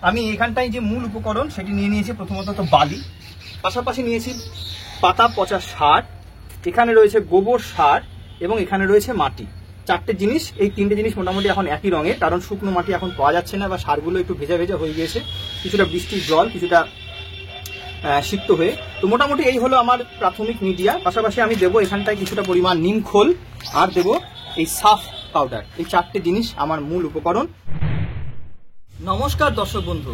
আমি এখানটায় যে মূল উপকরণ সেটি নিয়ে নিয়েছি প্রথমত তো বালি, পাশাপাশি নিয়েছি পাতা পচা সার, এখানে রয়েছে গোবর সার এবং এখানে রয়েছে মাটি। চারটে জিনিস, এই তিনটে জিনিস মোটামুটি এখন একই রঙের, কারণ শুকনো মাটি এখন পাওয়া যাচ্ছে না বা সারগুলো একটু ভেজা ভেজা হয়ে গিয়েছে, কিছুটা বৃষ্টির জল, কিছুটা সিক্ত হয়ে। তো মোটামুটি এই হলো আমার প্রাথমিক মিডিয়া। পাশাপাশি আমি দেবো এখানটায় কিছুটা পরিমাণ নিম খোল আর দেবো এই সাফ পাউডার। এই চারটে জিনিস আমার মূল উপকরণ। নমস্কার দর্শক বন্ধু,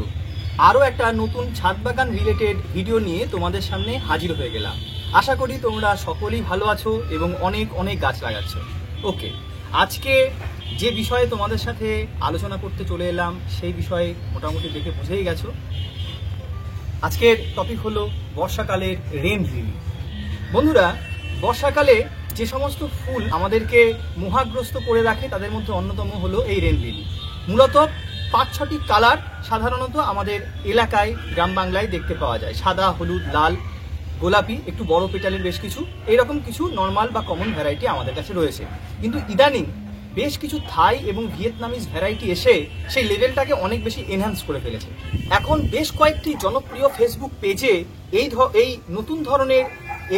আরও একটা নতুন ছাদ বাগান রিলেটেড ভিডিও নিয়ে তোমাদের সামনে হাজির হয়ে গেলাম। আশা করি তোমরা সকলেই ভালো আছো এবং অনেক অনেক গাছ লাগাচ্ছ। ওকে, আজকে যে বিষয়ে তোমাদের সাথে আলোচনা করতে চলে এলাম সেই বিষয়ে মোটামুটি দেখে বুঝেই গেছো। আজকের টপিক হলো বর্ষাকালের রেন লিলি। বন্ধুরা, বর্ষাকালে যে সমস্ত ফুল আমাদেরকে মোহাগ্রস্ত করে রাখে তাদের মধ্যে অন্যতম হলো এই রেন লিলি। মূলত 5-6টি কালার সাধারণত আমাদের এলাকায় গ্রাম বাংলায় দেখতে পাওয়া যায়। সাদা, হলুদ, লাল, গোলাপি, একটু বড় পেটালের বেশ কিছু, এইরকম কিছু নর্মাল বা কমন ভ্যারাইটি আমাদের কাছে রয়েছে। কিন্তু ইদানিং বেশ কিছু থাই এবং ভিয়েতনামিজ ভ্যারাইটি এসে সেই লেভেলটাকে অনেক বেশি এনহ্যান্স করে ফেলেছে। এখন বেশ কয়েকটি জনপ্রিয় ফেসবুক পেজে এই নতুন ধরনের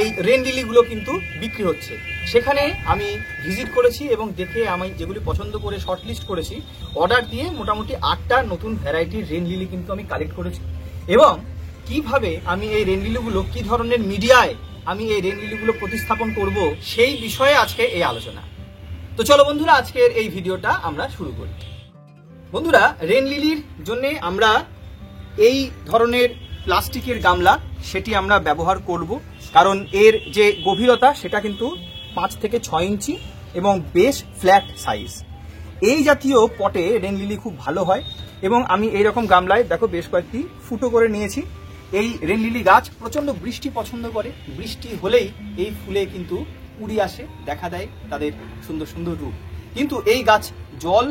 এই রেন লিলিগুলো কিন্তু বিক্রি হচ্ছে। সেখানে আমি ভিজিট করেছি এবং দেখে আমি যেগুলি পছন্দ করে শর্টলিস্ট করেছি, অর্ডার দিয়ে মোটামুটি 8টা নতুন ভ্যারাইটির রেন লিলি কিন্তু আমি কালেক্ট করেছি। এবং কিভাবে আমি এই রেন লিলিগুলো, কি ধরনের মিডিয়ায় আমি এই রেন লিলিগুলো প্রতিস্থাপন করব, সেই বিষয়ে আজকে এই আলোচনা। তো চলো বন্ধুরা, আজকের এই ভিডিওটা আমরা শুরু করি। বন্ধুরা, রেন লিলির জন্য আমরা এই ধরনের প্লাস্টিকের গামলা সেটি আমরা ব্যবহার করব, কারণ এর যে গভীরতা সেটা কিন্তু 5 থেকে 6 ইঞ্চি এবং বেশ ফ্ল্যাট সাইজ। এই জাতীয় পটে রেন লিলি খুব ভালো হয় এবং আমি এইরকম গামলায় দেখো বেশ কয়েকটি ফুটো করে নিয়েছি। এই রেন লিলি গাছ প্রচন্ড বৃষ্টি পছন্দ করে, বৃষ্টি হলেই এই ফুলে কিন্তু উড়ি আসে, দেখা দেয় তাদের সুন্দর সুন্দর রূপ। কিন্তু এই গাছ জল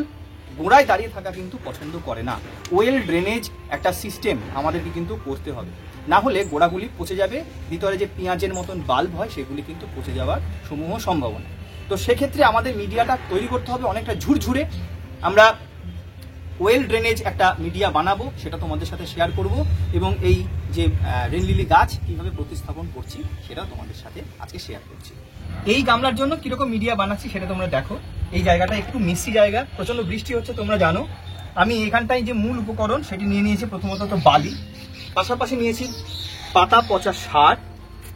গোড়ায় দাঁড়িয়ে থাকা কিন্তু পছন্দ করে না। ওয়েল ড্রেনেজ একটা সিস্টেম আমাদেরকে কিন্তু করতে হবে, না হলে গোড়াগুলি পচে যাবে, ভিতরে যে পেঁয়াজের মতন বাল্ব হয় সেগুলি কিন্তু পচে যাওয়ার সমূহ সম্ভাবনা। তো সেক্ষেত্রে আমাদের মিডিয়াটা তৈরি করতে হবে অনেকটা ঝুরঝুরে। আমরা ওয়েল ড্রেনেজ একটা মিডিয়া বানাবো, সেটা তোমাদের সাথে শেয়ার করব এবং এই যে রেন লিলি গাছ কিভাবে প্রতিস্থাপন করছি সেটাও তোমাদের সাথে আজকে শেয়ার করছি। এই গামলার জন্য কিরকম মিডিয়া বানাচ্ছি সেটা তোমরা দেখো। এই জায়গাটা একটু মিষ্টি জায়গা, প্রচন্ড বৃষ্টি হচ্ছে তোমরা জানো। আমি এখানটায় যে মূল উপকরণ সেটি নিয়ে নিয়েছি প্রথমত তো বালি, পাশাপাশি নিয়েছি পাতা পচা সার,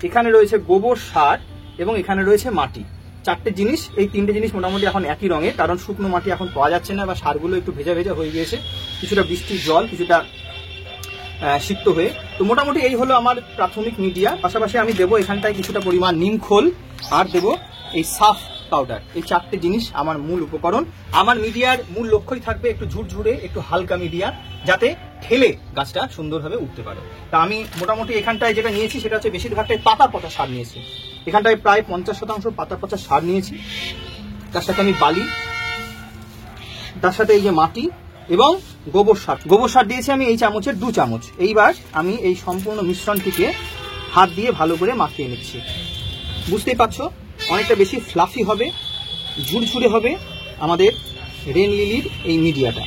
এখানে রয়েছে গোবর সার এবং এখানে রয়েছে মাটি। চারটে জিনিস, এই তিনটে জিনিস মোটামুটি এখন একই রঙের, কারণ শুকনো মাটি এখন পাওয়া যাচ্ছে না বা সারগুলো একটু ভেজা ভেজা হয়ে গিয়েছে, কিছুটা বৃষ্টির জল, কিছুটা সিক্ত হয়ে। তো মোটামুটি এই হলো আমার প্রাথমিক মিডিয়া। পাশাপাশি আমি দেবো এখানটায় কিছুটা পরিমাণ নিম খোল আর দেবো এই সাফ পাউডার। এই চারটে জিনিস আমার মূল উপকরণ। আমার মিডিয়ার মূল লক্ষ্যই থাকবে একটু ঝুরঝুরে, একটু হালকা মিডিয়া, যাতে ঠেলে গাছটা সুন্দরভাবে উঠতে পারে। তা আমি মোটামুটি এখানটায় যেটা নিয়েছি সেটা হচ্ছে বেশিরভাগটাই পাতা পচা সার নিয়েছি। এখানটায় প্রায় 50% পাতা পচা সার নিয়েছি, তার সাথে আমি বালি, তার সাথে এই যে মাটি এবং গোবর সার। গোবর সার দিয়েছি আমি এই চামচের 2 চামচ। এইবার আমি এই সম্পূর্ণ মিশ্রণটিকে হাত দিয়ে ভালো করে মাখিয়ে নিচ্ছি। বুঝতেই পারছো, অনেকটা বেশি ফ্লাফি হবে, ঝুরঝুরে হবে আমাদের রেন লিলির এই মিডিয়াটা।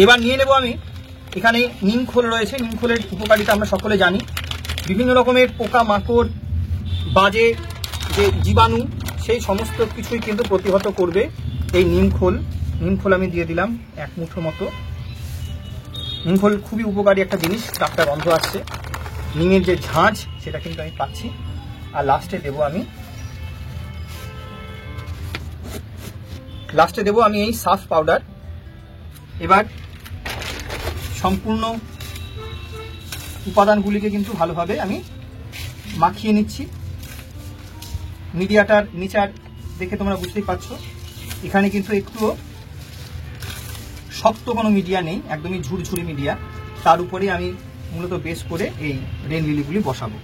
এবার নিয়ে নেব আমি, এখানে নিম খোল রয়েছে। নিম খোলের উপকারিতা আমরা সকলে জানি, বিভিন্ন রকমের পোকা মাকড়, বাজে যে জীবাণু, সেই সমস্ত কিছুই কিন্তু প্রতিহত করবে এই নিম খোল। নিম খোল আমি দিয়ে দিলাম 1 মুঠো মতো। নিম খোল খুবই উপকারী একটা জিনিস, টাটকা গন্ধ আসছে, নিমের যে ঝাঁঝ সেটা কিন্তু আমি পাচ্ছি। আর লাস্টে দেবো আমি এই সাফ পাউডার। এবার সম্পূর্ণ উপাদানগুলিকে কিন্তু ভালোভাবে আমি মাখিয়ে নিচ্ছি। মিডিয়াটার নিচার দেখে তোমরা বুঝতেই পারছো, এখানে কিন্তু একটুও শক্ত কোনো মিডিয়া নেই, একদমই ঝুরঝুরি মিডিয়া। তার উপরে আমি মূলত বেস করে এই রেন লিলিগুলি বসাবো।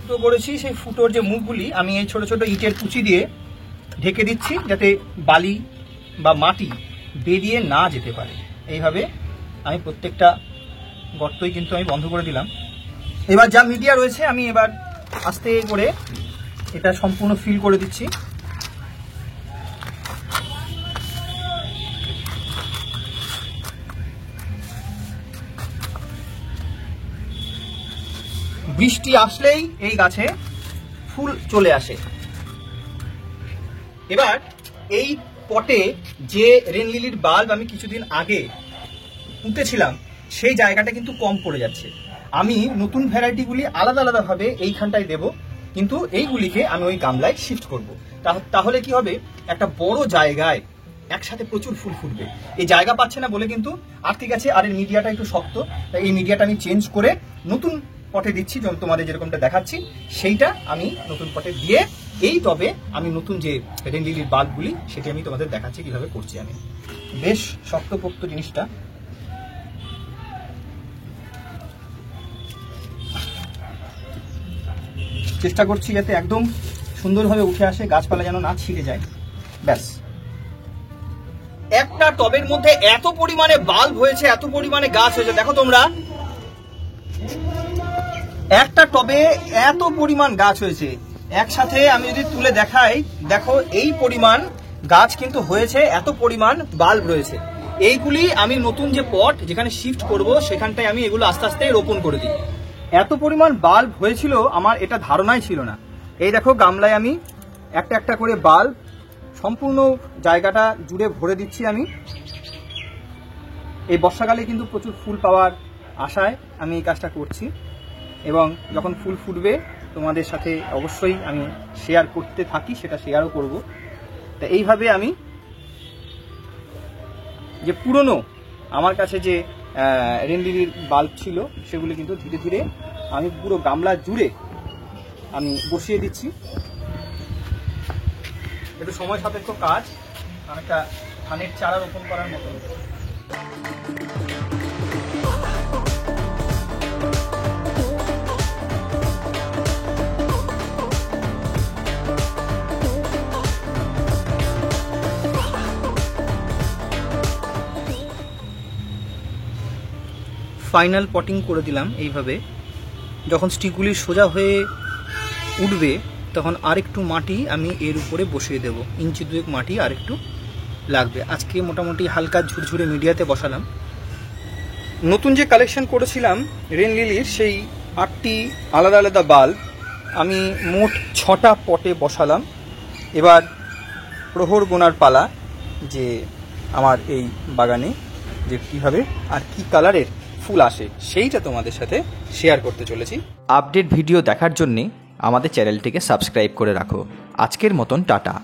তো করেছি সেই ফুটোর যে মুখগুলি আমি এই ছোট ছোট ইটের কুচি দিয়ে ঢেকে দিচ্ছি, যাতে বালি বা মাটি বেরিয়ে না যেতে পারে। এইভাবে আমি প্রত্যেকটা গর্তই কিন্তু আমি বন্ধ করে দিলাম। এবার যা মিডিয়া রয়েছে আমি এবার আস্তে করে এটা সম্পূর্ণ ফিল করে দিচ্ছি। বৃষ্টি আসলেই এই গাছে ফুল চলে আসে। এবার এই পটে যে রেন লিলির বাল্ব আমি কিছুদিন আগে পুঁতেছিলাম সেই জায়গাটা কিন্তু কম পড়ে যাচ্ছে। আমি নতুন ভ্যারাইটিগুলি আলাদা আলাদাভাবে এইখানটায় দেব, কিন্তু এইগুলিকে আমি ওই গামলায় শিফট করব। তাহলে কি হবে, একটা বড় জায়গায় একসাথে প্রচুর ফুল ফুটবে। এই জায়গা পাচ্ছে না বলে কিন্তু আর ঠিক আছে, আর এর মিডিয়াটা একটু শক্ত, তাই এই মিডিয়াটা আমি চেঞ্জ করে নতুন পটে দিচ্ছি, যেমন তোমাদের যেরকমটা দেখাচ্ছি সেইটা আমি নতুন পটে দিয়ে এই টবে আমি নতুন যে রেন লিলির বাল্বগুলি সেটি আমি তোমাদের দেখাচ্ছি কিভাবে করছি। আমি বেশ শক্তপোক্ত জিনিসটা। চেষ্টা করছি যাতে একদম সুন্দরভাবে উঠে আসে, গাছপালা যেন না ছিঁড়ে যায়। ব্যাস, একটা টবের মধ্যে এত পরিমাণে বাল্ব হয়েছে, এত পরিমাণে গাছ হয়েছে। দেখো তোমরা, একটা টবে এত পরিমাণ গাছ হয়েছে। একসাথে আমি যদি তুলে দেখাই, দেখো এই পরিমাণ গাছ কিন্তু হয়েছে, এত পরিমাণ বাল্ব রয়েছে। এইগুলি আমি নতুন যে পট যেখানে শিফট করব সেখানটায় আমি এগুলো আস্তে আস্তে রোপণ করে দিই। এত পরিমাণ বাল্ব হয়েছিল আমার এটা ধারণাই ছিল না। এই দেখো গামলায় আমি একটা একটা করে বাল্ব সম্পূর্ণ জায়গাটা জুড়ে ভরে দিচ্ছি। আমি এই বর্ষাকালে কিন্তু প্রচুর ফুল পাওয়ার আশায় আমি এই কাজটা করছি, এবং যখন ফুল ফুটবে তোমাদের সাথে অবশ্যই আমি শেয়ার করতে থাকি, সেটা শেয়ারও করব। তা এইভাবে আমি যে পুরনো আমার কাছে যে রেন লিলির বাল্ব ছিল সেগুলি কিন্তু ধীরে ধীরে আমি পুরো গামলা জুড়ে আমি বসিয়ে দিচ্ছি। একটু সময় সাপেক্ষ কাজ, অনেকটা ধানের চারা রোপণ করার মতো। ফাইনাল পটিং করে দিলাম এইভাবে। যখন স্টিকগুলি সোজা হয়ে উঠবে তখন আরেকটু মাটি আমি এর উপরে বসিয়ে দেব, ইঞ্চি দুয়েক মাটি আরেকটু লাগবে। আজকে মোটামুটি হালকা ঝুরঝুরে মিডিয়াতে বসালাম। নতুন যে কালেকশন করেছিলাম রেন লিলির সেই 8টি আলাদা আলাদা বাল্ব আমি মোট 6টা পটে বসালাম। এবার প্রহর গোনার পালা যে আমার এই বাগানে যে কীভাবে আর কি কালারের ফুল আসে সেইটা তোমাদের সাথে শেয়ার করতে চলেছি। আপডেট ভিডিও দেখার জন্যে আমাদের চ্যানেলটিকে সাবস্ক্রাইব করে রাখো। আজকের মতন টাটা।